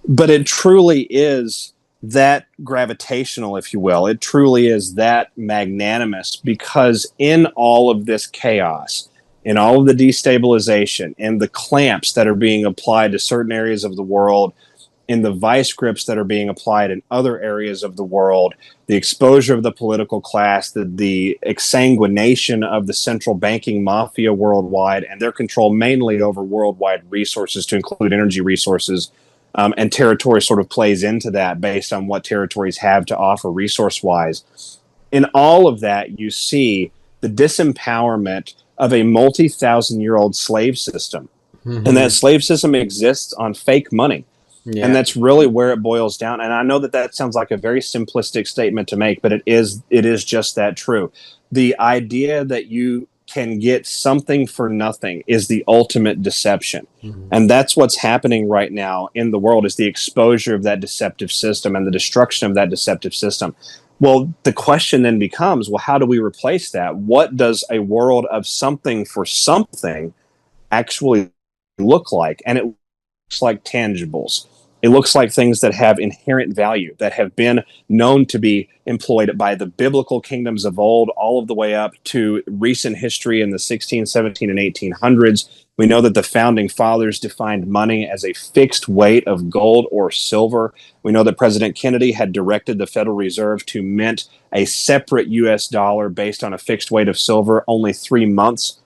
But it truly is that gravitational, if you will. It truly is that magnanimous, because in all of this chaos, in all of the destabilization, and the clamps that are being applied to certain areas of the world, in the vice grips that are being applied in other areas of the world, the exposure of the political class, the exsanguination of the central banking mafia worldwide, and their control mainly over worldwide resources, to include energy resources, and territory sort of plays into that based on what territories have to offer resource-wise. In all of that, you see the disempowerment of a multi-thousand-year-old slave system. And that Mm-hmm. slave system exists on fake money. And Yeah. that's really where it boils down. And I know that that sounds like a very simplistic statement to make, but it is just that true. The idea that you can get something for nothing is the ultimate deception. Mm-hmm. And that's what's happening right now in the world, is the exposure of that deceptive system and the destruction of that deceptive system. Well, the question then becomes, well, how do we replace that? What does a world of something for something actually look like? And it looks like tangibles. It looks like things that have inherent value, that have been known to be employed by the biblical kingdoms of old, all of the way up to recent history in the 16, 17, and 1800s. We know that the founding fathers defined money as a fixed weight of gold or silver. We know that President Kennedy had directed the Federal Reserve to mint a separate US dollar based on a fixed weight of silver only 4 months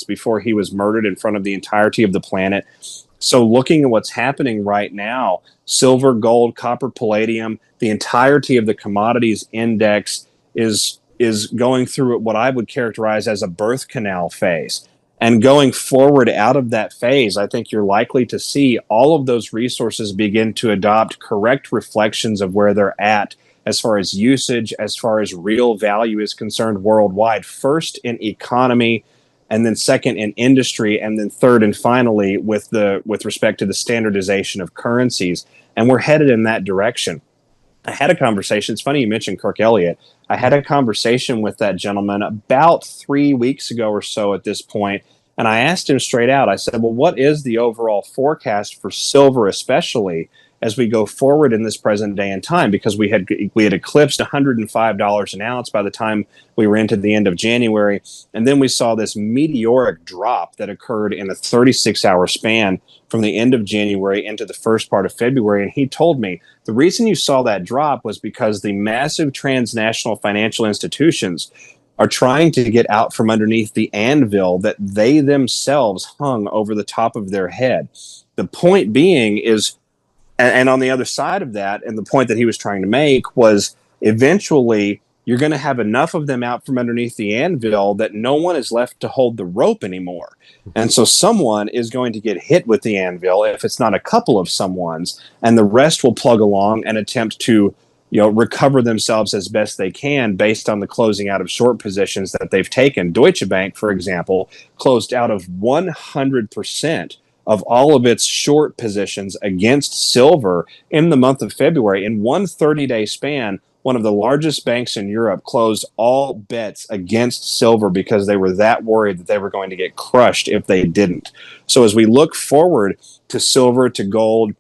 before he was murdered in front of the entirety of the planet. So looking at what's happening right now, silver, gold, copper, palladium, the entirety of the commodities index is going through what I would characterize as a birth canal phase. And going forward out of that phase, I think you're likely to see all of those resources begin to adopt correct reflections of where they're at as far as usage, as far as real value is concerned worldwide, first in economy, and then second in industry, and then third and finally with respect to the standardization of currencies. And we're headed in that direction. I had a conversation. It's funny you mentioned Kirk Elliott. I had a conversation with that gentleman about 3 weeks ago or so at this point, and I asked him straight out. I said, "Well, what is the overall forecast for silver, especially as we go forward in this present day and time?" Because we had eclipsed $105 an ounce by the time we were into the end of January, and then we saw this meteoric drop that occurred in a 36-hour span from the end of January into the first part of February. And he told me the reason you saw that drop was because the massive transnational financial institutions are trying to get out from underneath the anvil that they themselves hung over the top of their head. The point being is, and on the other side of that, and the point that he was trying to make was eventually you're going to have enough of them out from underneath the anvil that no one is left to hold the rope anymore. And so someone is going to get hit with the anvil, if it's not a couple of someone's, and the rest will plug along and attempt to recover themselves as best they can based on the closing out of short positions that they've taken. Deutsche Bank, for example, closed out of 100% of all of its short positions against silver in the month of February. In one 30-day span, one of the largest banks in Europe closed all bets against silver because they were that worried that they were going to get crushed if they didn't. So as we look forward to silver, to gold,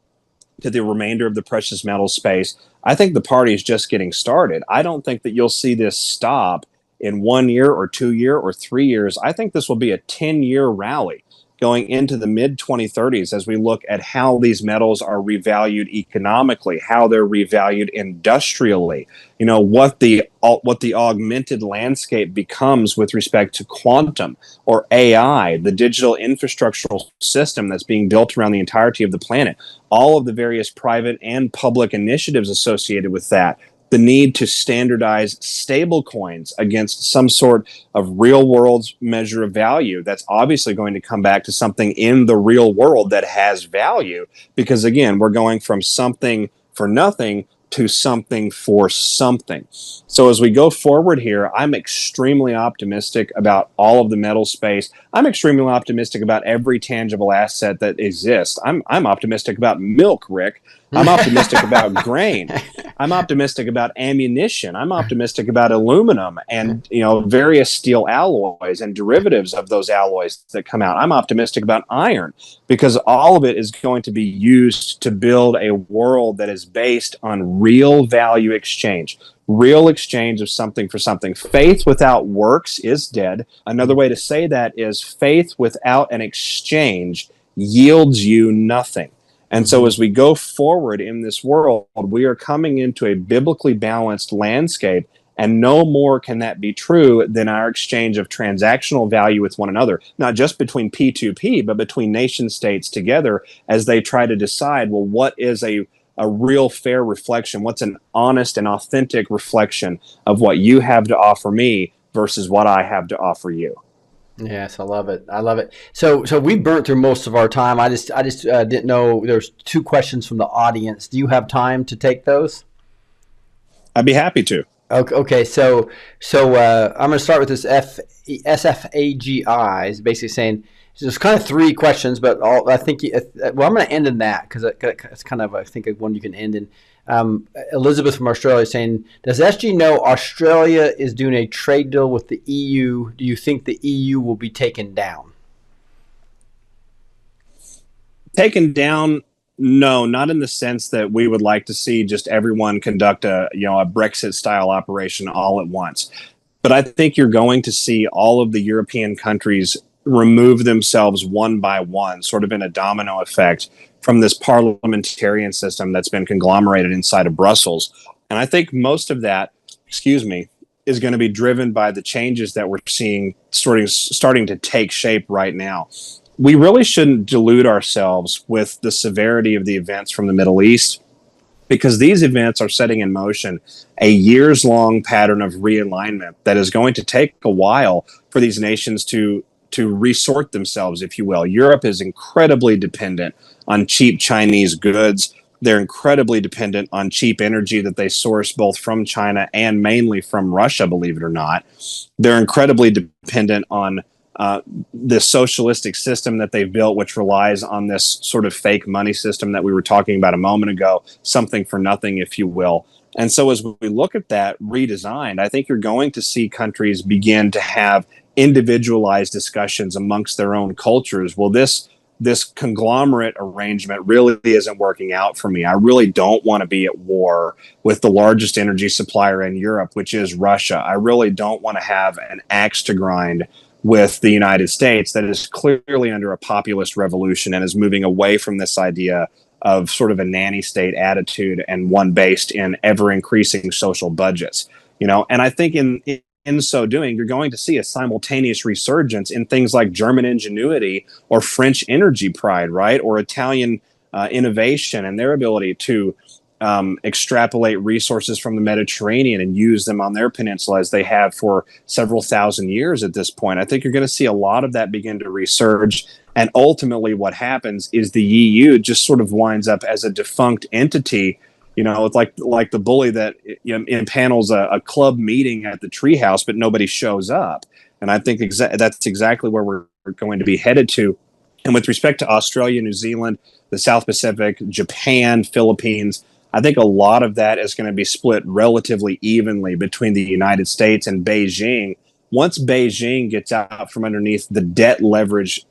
to the remainder of the precious metal space, I think the party is just getting started. I don't think that you'll see this stop in 1 year or 2 year or 3 years. I think this will be a 10-year rally going into the mid 2030s as we look at how these metals are revalued economically, how they're revalued industrially, what the augmented landscape becomes with respect to quantum or AI, the digital infrastructural system that's being built around the entirety of the planet, all of the various private and public initiatives associated with that, the need to standardize stable coins against some sort of real world measure of value that's obviously going to come back to something in the real world that has value, because again, we're going from something for nothing to something for something. So as we go forward here, I'm extremely optimistic about all of the metal space. I'm extremely optimistic about every tangible asset that exists. I'm optimistic about milk, Rick. I'm optimistic about grain. I'm optimistic about ammunition. I'm optimistic about aluminum and various steel alloys and derivatives of those alloys that come out. I'm optimistic about iron because all of it is going to be used to build a world that is based on real value exchange. Real exchange of something for something. Faith without works is dead. Another way to say that is faith without an exchange yields you nothing. And so as we go forward in this world, we are coming into a biblically balanced landscape, and no more can that be true than our exchange of transactional value with one another, not just between P2P, but between nation states together as they try to decide, well, what is a real fair reflection? What's an honest and authentic reflection of what you have to offer me versus what I have to offer you? Yes, I love it. I love it. So we burnt through most of our time. I just didn't know there's 2 questions from the audience. Do you have time to take those? I'd be happy to. Okay. So I'm going to start with this SFAGI is basically saying there's kind of 3 questions, but I think I'm going to end in that because it's kind of I think one you can end in. Elizabeth from Australia is saying, does SG know Australia is doing a trade deal with the EU? Do you think the EU will be taken down? Taken down? No, not in the sense that we would like to see just everyone conduct a Brexit style operation all at once. But I think you're going to see all of the European countries remove themselves one by one, sort of in a domino effect, from this parliamentarian system that's been conglomerated inside of Brussels. And I think most of that, excuse me, is going to be driven by the changes that we're seeing starting to take shape right now. We really shouldn't delude ourselves with the severity of the events from the Middle East, because these events are setting in motion a years long pattern of realignment that is going to take a while for these nations to resort themselves, if you will. Europe is incredibly dependent on cheap Chinese goods. They're incredibly dependent on cheap energy that they source both from China and mainly from Russia, believe it or not. They're incredibly dependent on this socialistic system that they've built, which relies on this sort of fake money system that we were talking about a moment ago, something for nothing, if you will. And so as we look at that redesigned, I think you're going to see countries begin to have individualized discussions amongst their own cultures. Well, this conglomerate arrangement really isn't working out for me. I really don't want to be at war with the largest energy supplier in Europe, which is Russia. I really don't want to have an axe to grind with the United States that is clearly under a populist revolution and is moving away from this idea of sort of a nanny state attitude and one based in ever increasing social budgets. And I think in so doing, you're going to see a simultaneous resurgence in things like German ingenuity or French energy pride, right? Or Italian innovation and their ability to extrapolate resources from the Mediterranean and use them on their peninsula as they have for several thousand years at this point. I think you're going to see a lot of that begin to resurge. And ultimately, what happens is the EU just sort of winds up as a defunct entity. It's like the bully that impanels a club meeting at the treehouse, but nobody shows up. And I think that's exactly where we're going to be headed to. And with respect to Australia, New Zealand, the South Pacific, Japan, Philippines, I think a lot of that is going to be split relatively evenly between the United States and Beijing. Once Beijing gets out from underneath the debt leverage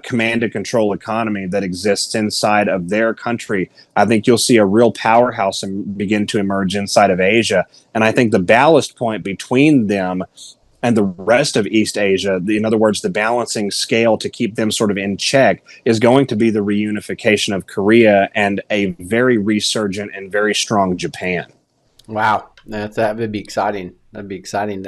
command and control economy that exists inside of their country, I think you'll see a real powerhouse begin to emerge inside of Asia. And I think the ballast point between them and the rest of East Asia, in other words, the balancing scale to keep them sort of in check, is going to be the reunification of Korea and a very resurgent and very strong Japan. Wow, that would be exciting. That'd be exciting.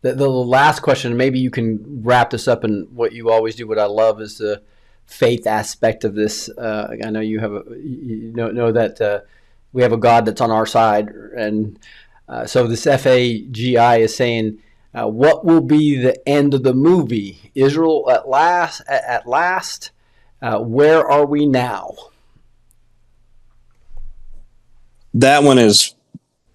The last question, maybe you can wrap this up in what you always do. What I love is the faith aspect of this. I know you have know that we have a God that's on our side, and so this FAGI is saying, what will be the end of the movie? Israel at last. At last, where are we now? That one is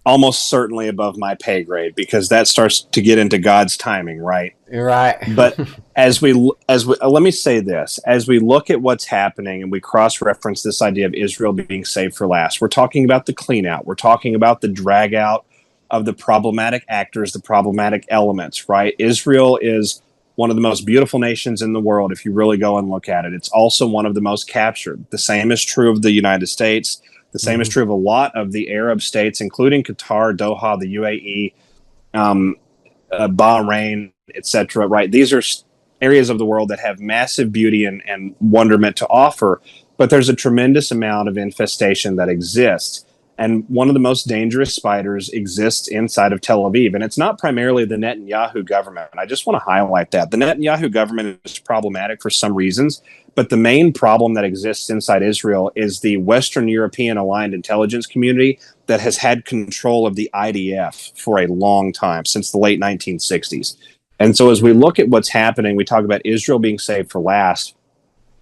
almost certainly above my pay grade, because that starts to get into God's timing, right? Right. But as we let me say this, as we look at what's happening and we cross-reference this idea of Israel being saved for last, we're talking about the clean out. We're talking about the drag out of the problematic actors, the problematic elements, right? Israel is one of the most beautiful nations in the world if you really go and look at it. It's also one of the most captured. The same is true of the United States. The same is true of a lot of the Arab states, including Qatar, Doha, the UAE, Bahrain, etc. Right? These are areas of the world that have massive beauty and wonderment to offer, but there's a tremendous amount of infestation that exists. And one of the most dangerous spiders exists inside of Tel Aviv. And it's not primarily the Netanyahu government. I just want to highlight that. The Netanyahu government is problematic for some reasons, but the main problem that exists inside Israel is the Western European aligned intelligence community that has had control of the IDF for a long time, since the late 1960s. And so as we look at what's happening, we talk about Israel being saved for last.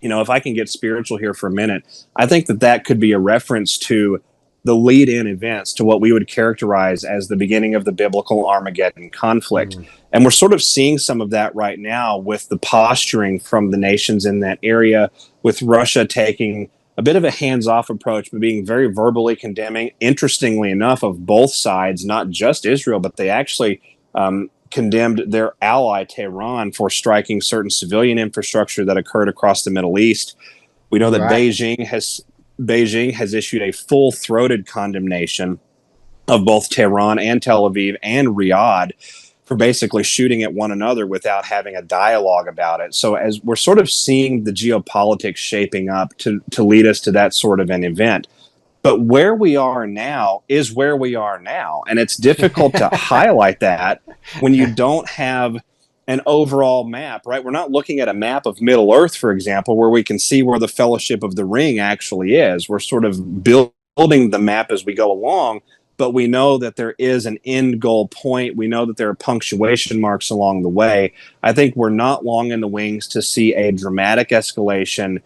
If I can get spiritual here for a minute, I think that could be a reference to the lead-in events to what we would characterize as the beginning of the biblical Armageddon conflict. And we're sort of seeing some of that right now with the posturing from the nations in that area, with Russia taking a bit of a hands-off approach, but being very verbally condemning, interestingly enough, of both sides, not just Israel, but they actually condemned their ally, Tehran, for striking certain civilian infrastructure that occurred across the Middle East. We know that Beijing has issued a full-throated condemnation of both Tehran and Tel Aviv and Riyadh for basically shooting at one another without having a dialogue about it. So as we're sort of seeing the geopolitics shaping up to lead us to that sort of an event. But where we are now is where we are now. And it's difficult to highlight that when you don't have an overall map, right? We're not looking at a map of Middle Earth, for example, where we can see where the Fellowship of the Ring actually is. We're sort of building the map as we go along, but we know that there is an end goal point. We know that there are punctuation marks along the way. I think we're not long in the wings to see a dramatic escalation,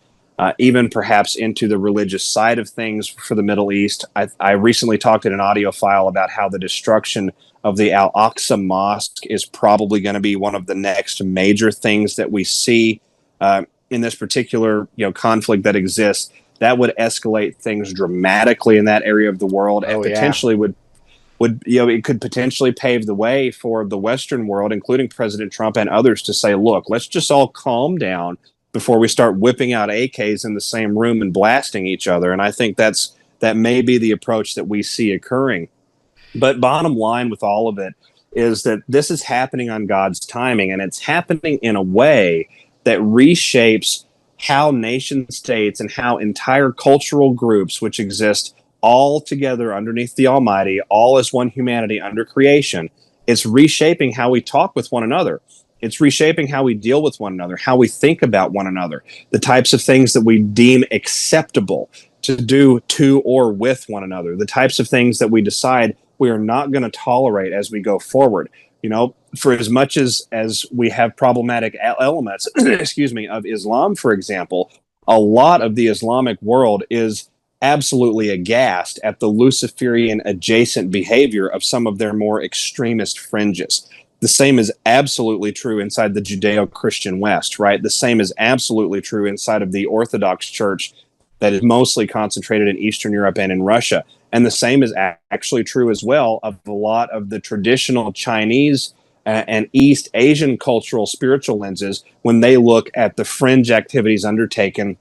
even perhaps into the religious side of things for the Middle East. I recently talked in an audio file about how the destruction of the Al-Aqsa Mosque is probably going to be one of the next major things that we see in this particular conflict that exists. That would escalate things dramatically in that area of the world, and potentially would it could potentially pave the way for the Western world, including President Trump and others, to say, look, let's just all calm down before we start whipping out AKs in the same room and blasting each other. And I think that may be the approach that we see occurring. But bottom line with all of it is that this is happening on God's timing, and it's happening in a way that reshapes how nation states and how entire cultural groups, which exist all together underneath the Almighty, all as one humanity under creation, it's reshaping how we talk with one another. It's reshaping how we deal with one another, how we think about one another, the types of things that we deem acceptable to do to or with one another, the types of things that we decide we are not going to tolerate as we go forward. For as much as we have problematic elements, excuse me, of Islam, for example, a lot of the Islamic world is absolutely aghast at the Luciferian adjacent behavior of some of their more extremist fringes. The same is absolutely true inside the Judeo-Christian West, right? The same is absolutely true inside of the Orthodox Church that is mostly concentrated in Eastern Europe and in Russia. And the same is actually true as well of a lot of the traditional Chinese and East Asian cultural spiritual lenses when they look at the fringe activities undertaken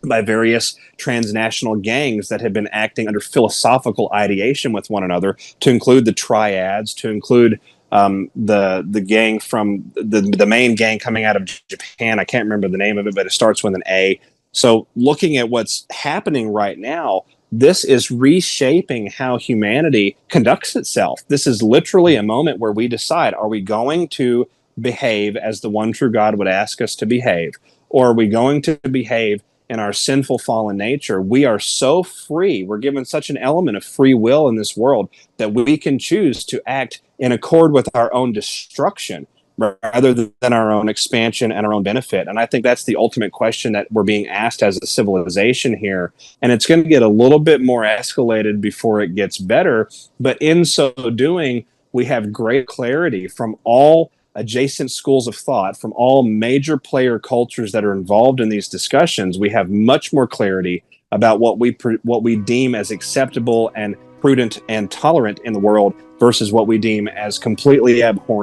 by various transnational gangs that have been acting under philosophical ideation with one another, to include the triads, to include the gang from the main gang coming out of Japan. I can't remember the name of it, but it starts with an A. So looking at what's happening right now, this is reshaping how humanity conducts itself. This is literally a moment where we decide, are we going to behave as the one true God would ask us to behave? Or are we going to behave in our sinful fallen nature? We are so free. We're given such an element of free will in this world that we can choose to act in accord with our own destruction rather than our own expansion and our own benefit. And I think that's the ultimate question that we're being asked as a civilization here. And it's going to get a little bit more escalated before it gets better. But in so doing, we have great clarity from all adjacent schools of thought, from all major player cultures that are involved in these discussions. We have much more clarity about what we deem as acceptable and prudent and tolerant in the world versus what we deem as completely abhorrent